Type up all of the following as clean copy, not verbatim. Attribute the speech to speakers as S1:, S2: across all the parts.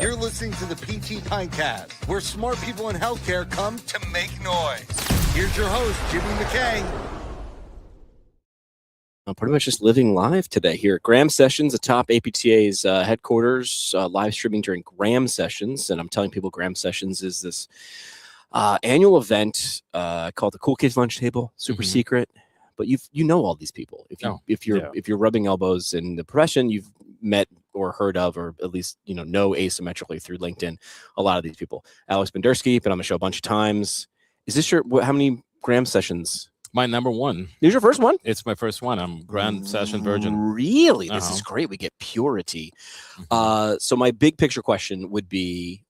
S1: You're listening to the PT Pintcast, where smart people in healthcare come to make noise. Here's your host, Jimmy McKay.
S2: I'm pretty much just living live today here at Graham Sessions, atop APTA's headquarters, live streaming during Graham Sessions. And I'm telling people Graham Sessions is this annual event called the Cool Kids Lunch Table, super secret. But you know all these people. If you're rubbing elbows in the profession, you've met or heard of, or at least know asymmetrically through LinkedIn, a lot of these people. Alex Bendersky, been on the show a bunch of times. Is this how many Graham Sessions?
S3: My number one.
S2: This is your first one?
S3: It's my first one. I'm Grand Session Virgin.
S2: Really? This is great. We get purity. So my big picture question would be,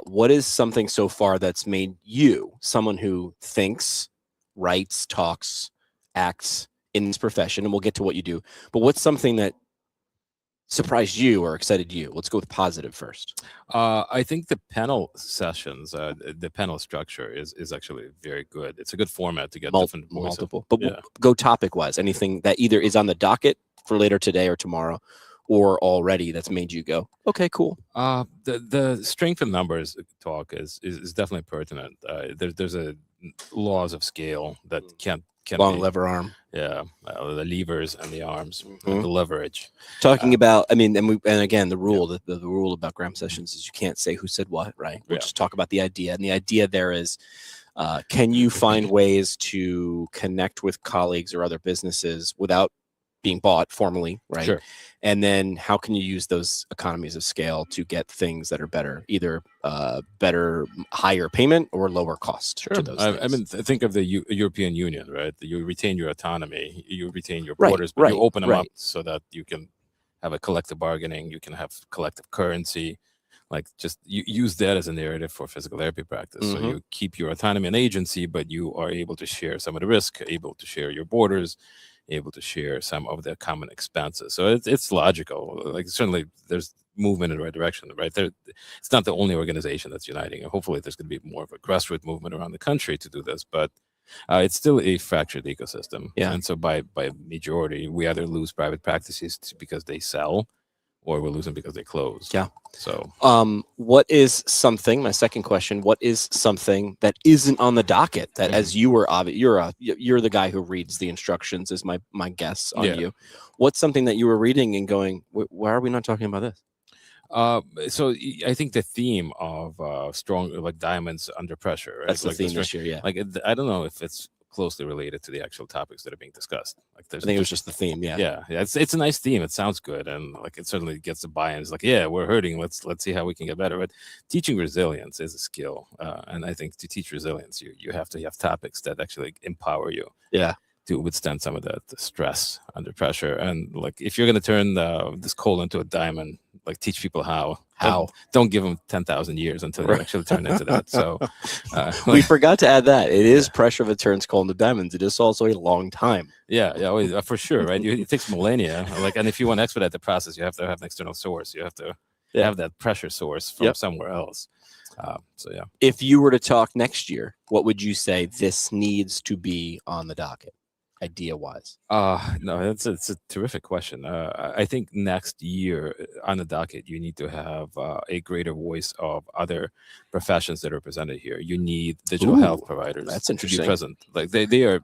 S2: what is something so far that's made you someone who thinks, writes, talks, acts in this profession? And we'll get to what you do. But what's something that surprised you or excited you? Let's go with positive first.
S3: I think the panel sessions, the panel structure is actually very good. It's a good format to get different voices.
S2: Multiple. But go topic-wise. Anything that either is on the docket for later today or tomorrow, or already that's made you go, okay, cool.
S3: The strength in numbers talk is definitely pertinent. There's a laws of scale that can't
S2: long lever arm.
S3: Yeah, the levers and the arms, the leverage.
S2: Talking about, and again, the rule the rule about Graham Sessions is you can't say who said what, right? We'll just talk about the idea, and the idea there is, can you find ways to connect with colleagues or other businesses without being bought formally, right?
S3: Sure.
S2: And then how can you use those economies of scale to get things that are better, either better, higher payment or lower cost?
S3: Sure.
S2: To those things.
S3: Think of the European Union, right? You retain your autonomy, you retain your borders, but you open them up so that you can have a collective bargaining, you can have collective currency. Like, just you use that as a narrative for physical therapy practice. So you keep your autonomy and agency, but you are able to share some of the risk, able to share your borders, able to share some of the common expenses. So it's logical. Like, certainly there's movement in the right direction, right? It's not the only organization that's uniting. And hopefully there's going to be more of a grassroots movement around the country to do this, but it's still a fractured ecosystem.
S2: Yeah.
S3: And so by majority, we either lose private practices because they sell, or we're losing because they close.
S2: Yeah.
S3: So,
S2: what is something? My second question: what is something that isn't on the docket that, as you were, you're the guy who reads the instructions? Is my guess on you? What's something that you were reading and going, why are we not talking about this?
S3: So I think the theme of strong, like diamonds under pressure. Right?
S2: That's the theme this year. Yeah.
S3: Like, I don't know if it's closely related to the actual topics that are being discussed. Like,
S2: I think it was just the theme.
S3: Yeah. It's a nice theme. It sounds good, and like it certainly gets the buy-in. It's like, yeah, we're hurting. Let's see how we can get better. But teaching resilience is a skill, and I think to teach resilience, you have to have topics that actually empower you.
S2: Yeah.
S3: To withstand some of the stress under pressure. And like, if you're going to turn this coal into a diamond, like, teach people how. Don't give them 10,000 years until you actually turn into that. So
S2: we forgot to add that it is pressure that turns coal into diamonds. It is also a long time.
S3: Yeah, for sure, right? It takes millennia. Like, and if you want to expedite the process, you have to have an external source. You have to have that pressure source from somewhere else.
S2: If you were to talk next year, what would you say this needs to be on the docket, idea-wise?
S3: No, it's a terrific question. I think next year on the docket, you need to have a greater voice of other professions that are represented here. You need digital health providers.
S2: That's interesting.
S3: To be present. Like, they are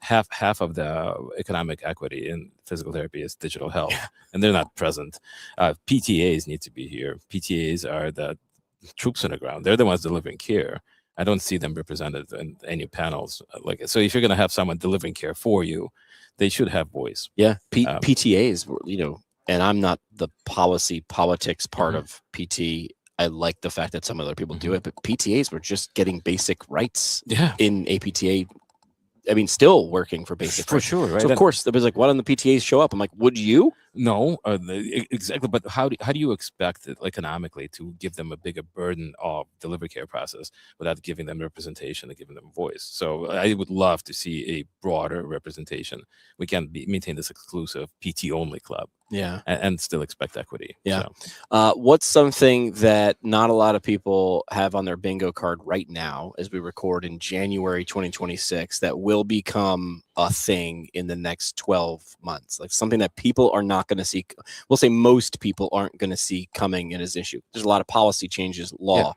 S3: half of the economic equity in physical therapy is digital health, and they're not present. PTAs need to be here. PTAs are the troops on the ground. They're the ones delivering care. I don't see them represented in any panels. So if you're going to have someone delivering care for you, they should have voice.
S2: Yeah. PTAs, and I'm not the politics part of PT. I like the fact that some other people do it, but PTAs were just getting basic rights in APTA. Still working for basic
S3: for
S2: rights.
S3: Sure, right?
S2: So of course, there was like, why don't the PTAs show up? I'm like, would you?
S3: No, exactly. But how do you expect it economically to give them a bigger burden of delivery care process without giving them representation and giving them a voice? So I would love to see a broader representation. We can't maintain this exclusive PT only club. and still expect equity.
S2: Yeah.
S3: So.
S2: What's something that not a lot of people have on their bingo card right now as we record in January 2026 that will become a thing in the next 12 months? Like something that people are not going to see. We'll say most people aren't going to see coming in as issue. There's a lot of policy changes, law,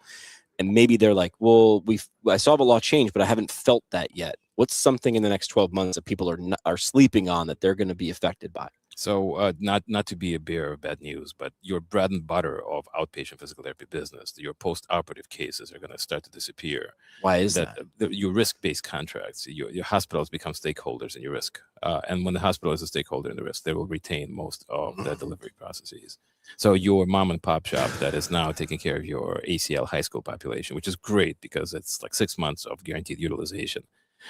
S2: and maybe they're like, well, I saw the law change, but I haven't felt that yet. What's something in the next 12 months that people are sleeping on that they're going to be affected by?
S3: So not to be a bearer of bad news, but your bread and butter of outpatient physical therapy business, your post-operative cases are going to start to disappear.
S2: Why is that?
S3: Your risk-based contracts, your hospitals become stakeholders in your risk. And when the hospital is a stakeholder in the risk, they will retain most of the delivery processes. So your mom and pop shop that is now taking care of your ACL high school population, which is great because it's like 6 months of guaranteed utilization.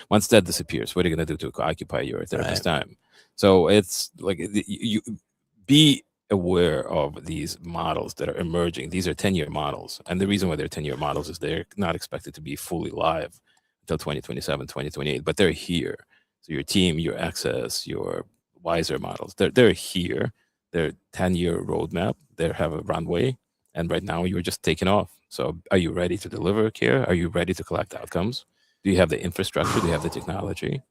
S3: Once that disappears, what are you going to do to occupy your therapist time? So it's like you be aware of these models that are emerging. These are 10-year models. And the reason why they're 10-year models is they're not expected to be fully live until 2027, 2028, but they're here. So your team, your access, your wiser models, they're here. They're 10-year roadmap. They have a runway. And right now you're just taking off. So are you ready to deliver care? Are you ready to collect outcomes? Do you have the infrastructure? Do you have the technology?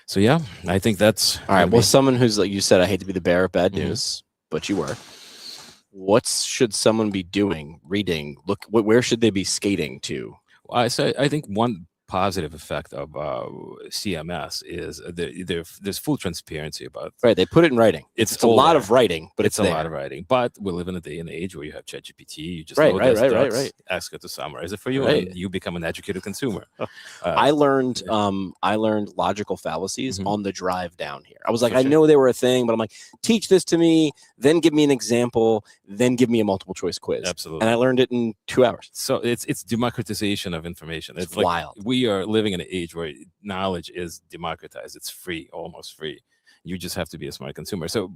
S3: So yeah, I think that's
S2: all right. Well, someone who's like you said, I hate to be the bearer of bad news, but you were. What should someone be doing, reading? Look, where should they be skating to?
S3: Well, I think one positive effect of CMS is there's full transparency about.
S2: Right, they put it in writing. It's a lot of writing, but
S3: it's a lot of writing. But we live in a day and age where you have ChatGPT. You just
S2: right.
S3: Ask it to summarize it for you, and you become an educated consumer.
S2: I learned logical fallacies on the drive down here. I was like, I know they were a thing, but I'm like, teach this to me, then give me an example, then give me a multiple choice quiz.
S3: Absolutely,
S2: and I learned it in 2 hours.
S3: So it's democratization of information.
S2: It's like wild.
S3: We are living in an age where knowledge is democratized. It's free, almost free. You just have to be a smart consumer. So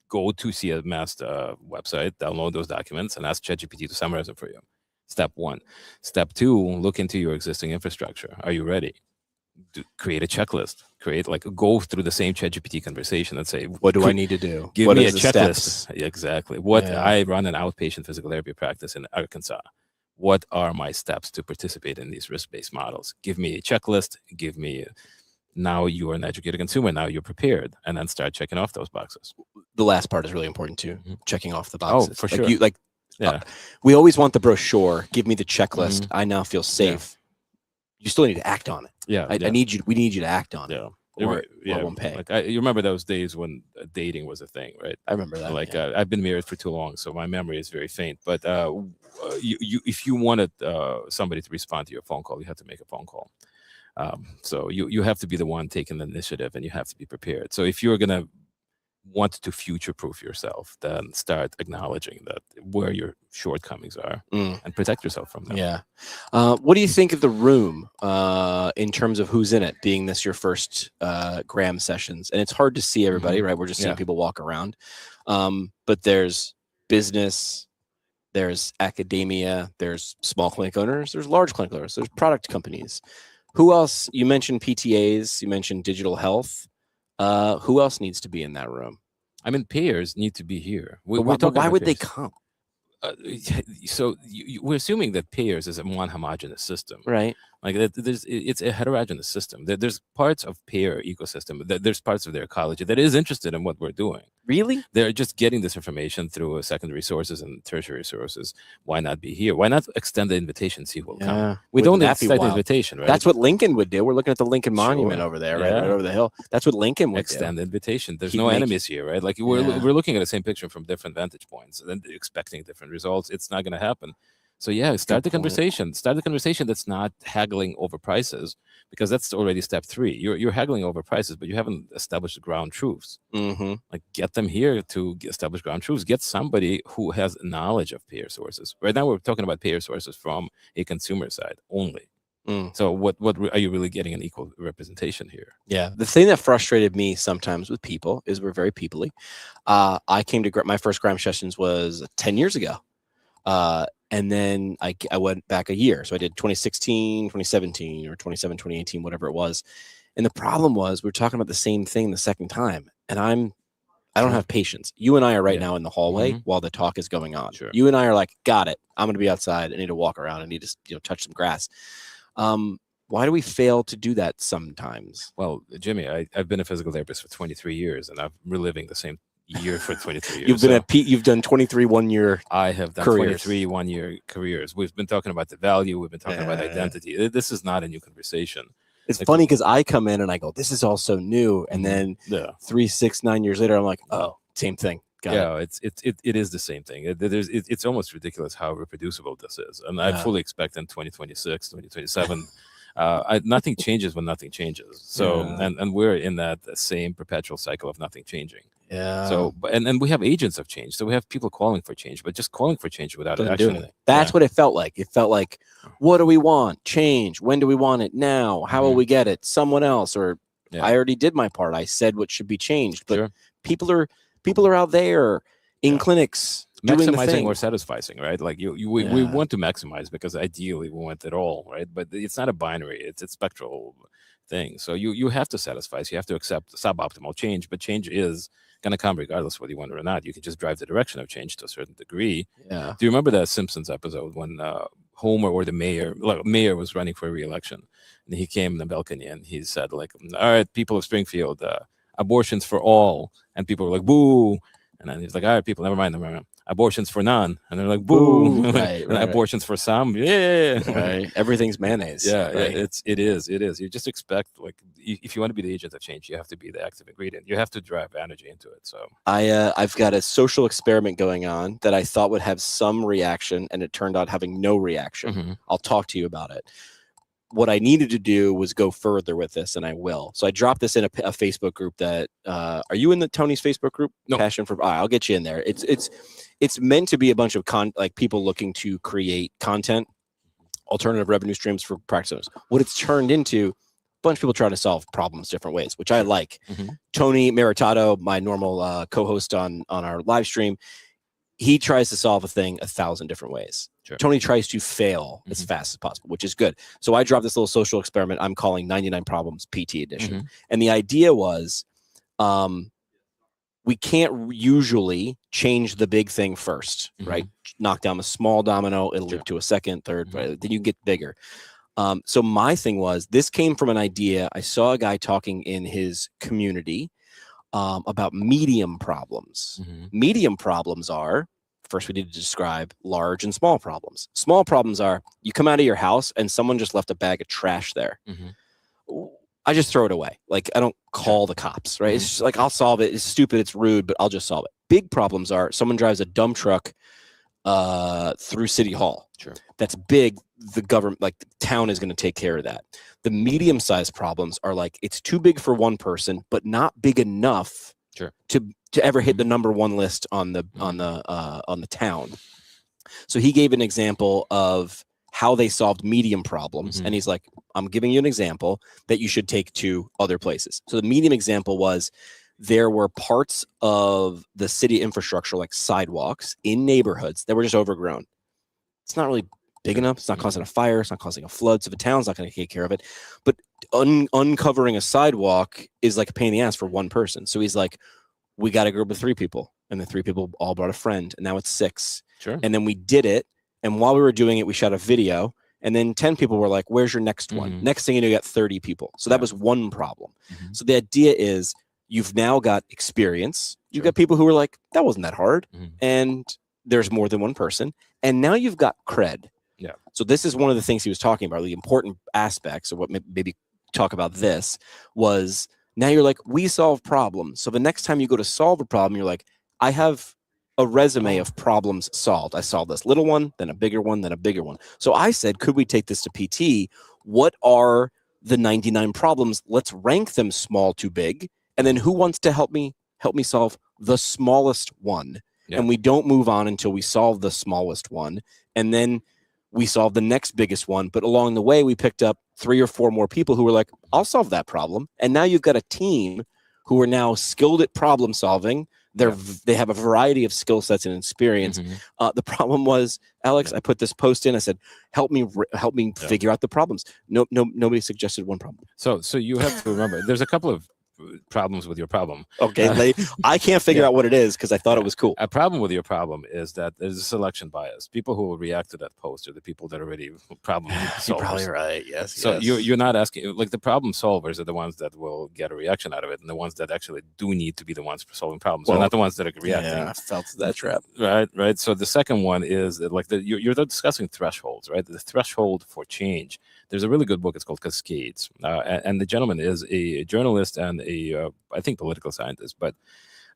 S3: go to CMS website, download those documents, and ask ChatGPT to summarize them for you. Step 1. Step 2, look into your existing infrastructure. Are you ready? Create a checklist. Go through the same ChatGPT conversation and say,
S2: what do I need to do?
S3: Give me a checklist. Exactly. I run an outpatient physical therapy practice in Arkansas. What are my steps to participate in these risk-based models? Give me a checklist. Now you are an educated consumer. Now you're prepared, and then start checking off those boxes.
S2: The last part is really important too. Checking off the boxes.
S3: Oh, for sure.
S2: We always want the brochure. Give me the checklist. I now feel safe. You still need to act on it.
S3: Yeah,
S2: we need you to act on it. Or won't pay.
S3: You remember those days when dating was a thing, right?
S2: I remember that.
S3: I've been married for too long, so my memory is very faint. But if you wanted somebody to respond to your phone call, you have to make a phone call. So you have to be the one taking the initiative, and you have to be prepared. So if you're gonna want to future-proof yourself, then start acknowledging that where your shortcomings are and protect yourself from them.
S2: Yeah. What do you think of the room in terms of who's in it, being this your first Graham sessions? And it's hard to see everybody, right? We're just seeing people walk around. But there's business, there's academia, there's small clinic owners, there's large clinic owners, there's product companies. Who else? You mentioned PTAs, you mentioned digital health. Who else needs to be in that room?
S3: I mean, payers need to be here.
S2: Why would they come?
S3: So we're assuming that payers is a one homogeneous system,
S2: right?
S3: Like it's a heterogeneous system. There's parts of payer ecosystem. There's parts of their ecology that is interested in what we're doing.
S2: Really?
S3: They're just getting this information through secondary sources and tertiary sources. Why not be here? Why not extend the invitation? See who will come. We don't extend the invitation, right?
S2: That's what Lincoln would do. We're looking at the Lincoln Monument over there, right over the hill. That's what Lincoln would
S3: extend the invitation. There's no enemies here, right? Like we're looking at the same picture from different vantage points and expecting different results. It's not going to happen. So start the conversation. Start the conversation that's not haggling over prices, because that's already step 3. You're haggling over prices, but you haven't established ground truths. Like get them here to establish ground truths. Get somebody who has knowledge of payer sources. Right now we're talking about payer sources from a consumer side only. So what are you really getting an equal representation here? Yeah.
S2: The thing that frustrated me sometimes with people is we're very people-y. I came to my first Graham sessions was 10 years ago. And then I went back a year. So I did 2016, 2017, or 2018, whatever it was. And the problem was we were talking about the same thing the second time. And I'm I don't have patience. You and I are right
S3: Yeah.
S2: now in the hallway
S3: Mhm.
S2: while the talk is going on.
S3: Sure.
S2: You and I are like, got it. I'm going to be outside. I need to walk around. I need to touch some grass. Why do we fail to do that sometimes?
S3: Well, Jimmy, I've been a physical therapist for 23 years, and I'm reliving the same year for 23 years.
S2: You've done 23 1-year.
S3: I have done
S2: careers.
S3: 23 1-year careers. We've been talking about the value. We've been talking about identity. This is not a new conversation.
S2: It's funny because I come in and I go, this is all so new. And then 3, 6, 9 years later, I'm like, oh, same thing. Got
S3: it is the same thing. It's almost ridiculous how reproducible this is. And I fully expect in 2026, 2027, nothing changes when nothing changes. So, and we're in that same perpetual cycle of nothing changing.
S2: Yeah.
S3: So, and we have agents of change. So we have people calling for change, but just calling for change without
S2: Doesn't
S3: action.
S2: do anything. That's what it felt like. It felt like, what do we want? Change. When do we want it? Now. How will we get it? Someone else. Or I already did my part. I said what should be changed. But people are out there in clinics doing the
S3: maximizing
S2: thing.
S3: or satisfying, right? Like we want to maximize because ideally we want it all, right? But it's not a binary. It's a spectral thing. So you have to satisfy. So you have to accept suboptimal change, but change is going to come regardless whether you want it or not. You can just drive the direction of change to a certain degree.
S2: Yeah.
S3: Do you remember that Simpsons episode when Homer or the mayor was running for re-election, and he came in the balcony and he said, like, all right, people of Springfield, abortions for all, and people were like, boo. And then he's like, all right, people, never mind. Abortions for none. And they're like, boo.
S2: Right,
S3: abortions for some. Yeah.
S2: Right. Everything's mayonnaise.
S3: Yeah.
S2: Right.
S3: It is. You just expect, like, if you want to be the agent of change, you have to be the active ingredient. You have to drive energy into it. So
S2: I've got a social experiment going on that I thought would have some reaction, and it turned out having no reaction.
S3: Mm-hmm.
S2: I'll talk to you about it. What I needed to do was go further with this, and I will. So I dropped this in a Facebook group that are you in the Tony's Facebook group?
S3: No.
S2: Passion for I'll get you in there. It's meant to be a bunch of people looking to create content, alternative revenue streams for practice owners. What it's turned into, a bunch of people trying to solve problems different ways, which I like.
S3: Mm-hmm.
S2: Tony Maritato, my normal co-host on our live stream, he tries to solve a thing 1,000 different ways.
S3: Sure.
S2: Tony tries to fail as fast as possible, which is good. So I dropped this little social experiment I'm calling 99 Problems PT Edition. And the idea was we can't usually change the big thing first, right? Knock down the small domino, it'll lead to a second, third, right? Then you get bigger. So my thing was, this came from an idea. I saw a guy talking in his community about medium problems. Medium problems are, first we need to describe large and small problems. Small problems are, you come out of your house and someone just left a bag of trash there. I just throw it away. Like, I don't call the cops, right? It's just like, I'll solve it. It's stupid, it's rude, but I'll just solve it. Big problems are, someone drives a dump truck through City Hall. That's big. The government, like the town, is going to take care of that. The medium-sized problems are like, it's too big for one person, but not big enough to ever hit the number one list on the town. So he gave an example of how they solved medium problems, and he's like, I'm giving you an example that you should take to other places. So the medium example was, there were parts of the city infrastructure, like sidewalks in neighborhoods, that were just overgrown. It's not really big enough. It's not causing a fire. It's not causing a flood. So the town's not going to take care of it. But uncovering a sidewalk is like a pain in the ass for one person. So he's like, we got a group of 3 people, and the 3 people all brought a friend, and now it's 6. And then we did it. And while we were doing it, we shot a video, and then 10 people were like, where's your next one? Next thing you know, you got 30 people. So that was one problem. So the idea is, you've now got experience. You've got people who are like, that wasn't that hard. And there's more than one person. And now you've got cred. So this is one of the things he was talking about. The important aspects of what maybe talk about this was, now you're like, we solve problems. So the next time you go to solve a problem, you're like, I have a resume of problems solved. I solved this little one, then a bigger one, then a bigger one. So I said, could we take this to PT? What are the 99 problems? Let's rank them small to big. And then who wants to help me solve the smallest one? And we don't move on until we solve the smallest one. And then we solve the next biggest one. But along the way, we picked up 3 or 4 more people who were like, I'll solve that problem. And now you've got a team who are now skilled at problem solving. They have a variety of skill sets and experience. The problem was, Alex, I put this post in. I said, help me figure out the problems. Nobody suggested one problem.
S3: So you have to remember, there's a couple of problems with your problem.
S2: Okay, I can't figure out what it is because I thought it was cool.
S3: A problem with your problem is that there's a selection bias. People who will react to that post are the people that are already problem solvers.
S2: You're probably right. Yes.
S3: So you're not asking, like, the problem solvers are the ones that will get a reaction out of it, and the ones that actually do need to be the ones solving problems. They're not the ones that are reacting.
S2: Yeah, I felt that trap.
S3: Right. So the second one is that, like, you're discussing thresholds, right? The threshold for change. There's a really good book. It's called Cascades, and the gentleman is a journalist and I think political scientist. But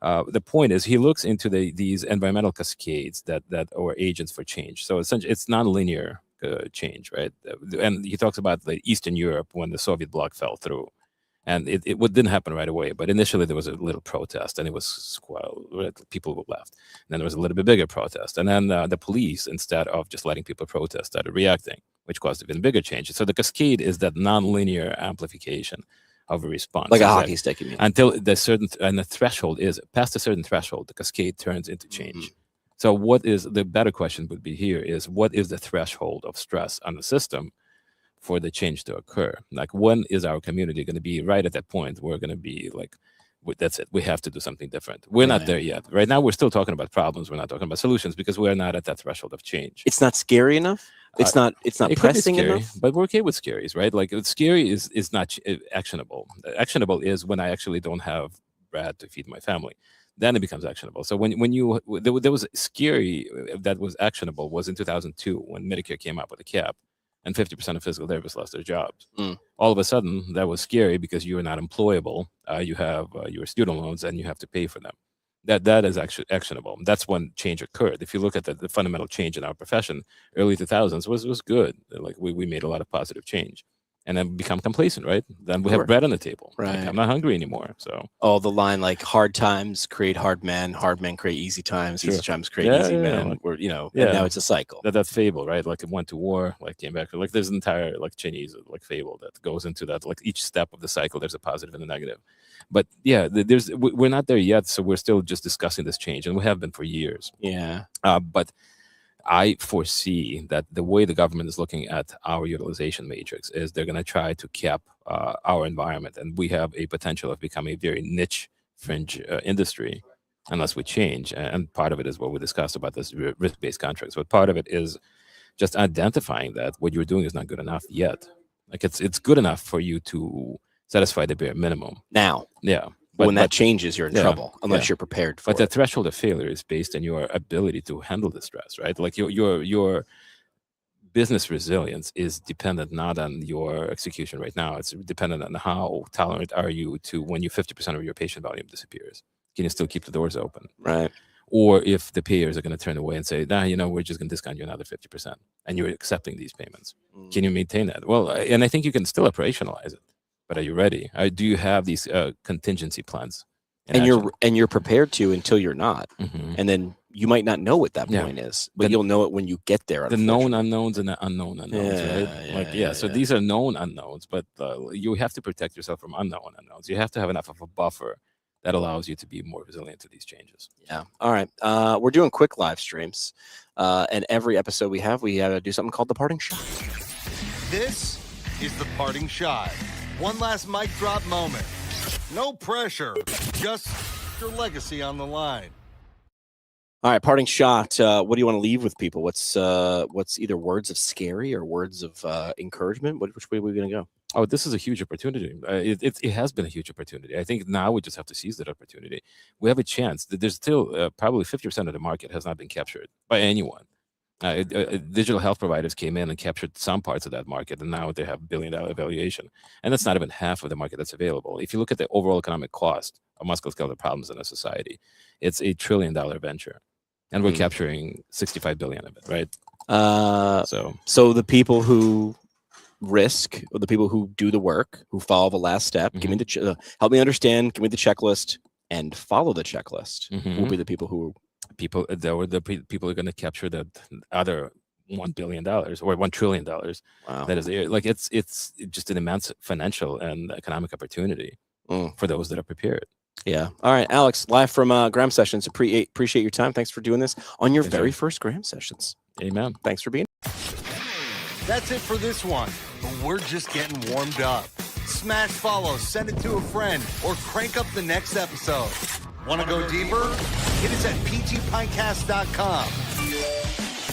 S3: the point is, he looks into these environmental cascades that are agents for change. So essentially, it's nonlinear change, right? And he talks about the Eastern Europe when the Soviet bloc fell through. And it didn't happen right away, but initially there was a little protest, and it was people were left. And then there was a little bit bigger protest, and then the police, instead of just letting people protest, started reacting, which caused even bigger changes. So the cascade is that nonlinear amplification of a response,
S2: like a hockey stick, you mean?
S3: Until the threshold is past a certain threshold, the cascade turns into change. Mm-hmm. So what is the better question would be here is, what is the threshold of stress on the system for the change to occur? Like, when is our community going to be right at that point? We're going to be like, that's it. We have to do something different. We're not there yet. Right now, we're still talking about problems. We're not talking about solutions because we're not at that threshold of change.
S2: It's not scary enough. It's not pressing enough.
S3: But we're okay with scaries, right? Like, scary is not actionable. Actionable is when I actually don't have bread to feed my family. Then it becomes actionable. So when there was scary that was actionable was in 2002 when Medicare came up with a cap, and 50% of physical therapists lost their jobs. All of a sudden, that was scary because you are not employable. You have your student loans, and you have to pay for them. That is actually actionable. That's when change occurred. If you look at the fundamental change in our profession, early 2000s was good. Like, we made a lot of positive change. And then become complacent, right? Then we have bread on the table.
S2: Right.
S3: Like, I'm not hungry anymore. So
S2: the line, like, hard times create hard men create easy times, easy times create easy men. And now it's a cycle.
S3: That fable, right? Like, it went to war, like came back. Like, there's an entire Chinese fable that goes into that. Like, each step of the cycle, there's a positive and a negative. But we're not there yet. So we're still just discussing this change, and we have been for years.
S2: Yeah.
S3: But I foresee that the way the government is looking at our utilization matrix is they're going to try to cap our environment, and we have a potential of becoming a very niche fringe industry unless we change. And part of it is what we discussed about this risk-based contracts, but part of it is just identifying that what you're doing is not good enough yet. Like, it's good enough for you to satisfy the bare minimum
S2: now.
S3: Yeah.
S2: But when that changes, you're in trouble unless you're prepared for it.
S3: But the threshold of failure is based on your ability to handle the stress, right? Like, your business resilience is dependent not on your execution right now. It's dependent on how tolerant are you to when 50% of your patient volume disappears. Can you still keep the doors open?
S2: Right.
S3: Or if the payers are going to turn away and say, we're just going to discount you another 50%, and you're accepting these payments. Can you maintain that? Well, and I think you can still operationalize it. But are you ready? Do you have these contingency plans?
S2: And you're prepared to until you're not, and then you might not know what that point is, but you'll know it when you get there.
S3: The known unknowns and the unknown unknowns, right? So these are known unknowns, but you have to protect yourself from unknown unknowns. You have to have enough of a buffer that allows you to be more resilient to these changes.
S2: Yeah. All right. We're doing quick live streams, and every episode we do something called the parting shot.
S1: This is the parting shot. One last mic drop moment. No pressure, just your legacy on the line.
S2: All right, parting shot. What do you want to leave with people? What's either words of scary or words of encouragement? Which way are we going to go?
S3: Oh, this is a huge opportunity. It has been a huge opportunity. I think now we just have to seize that opportunity. We have a chance. There's still probably 50% of the market has not been captured by anyone. Digital health providers came in and captured some parts of that market, and now they have billion-dollar valuation. And that's not even half of the market that's available. If you look at the overall economic cost of musculoskeletal problems in a society, it's $1 trillion venture, and we're capturing 65 billion of it, right?
S2: So the people who risk, or the people who do the work, who follow the last step, give me the help me understand, give me the checklist, and follow the checklist. Will be the people who.
S3: People are going to capture that other $1 billion or $1 trillion.
S2: Wow.
S3: That is like it's just an immense financial and economic opportunity for those that are prepared.
S2: Yeah. All right, Alex, live from Graham Sessions. Appreciate your time. Thanks for doing this on your very first Graham Sessions.
S3: Amen.
S2: Thanks for being.
S1: That's it for this one, but we're just getting warmed up. smash follow, send it to a friend, or crank up the next episode. Want to go deeper? Hit us at ptpintcast.com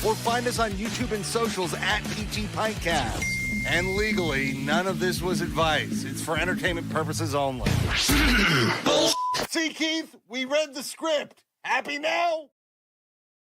S1: or find us on YouTube and socials at ptpintcast. And legally, none of this was advice. It's for entertainment purposes only. See, Keith, we read the script. Happy now?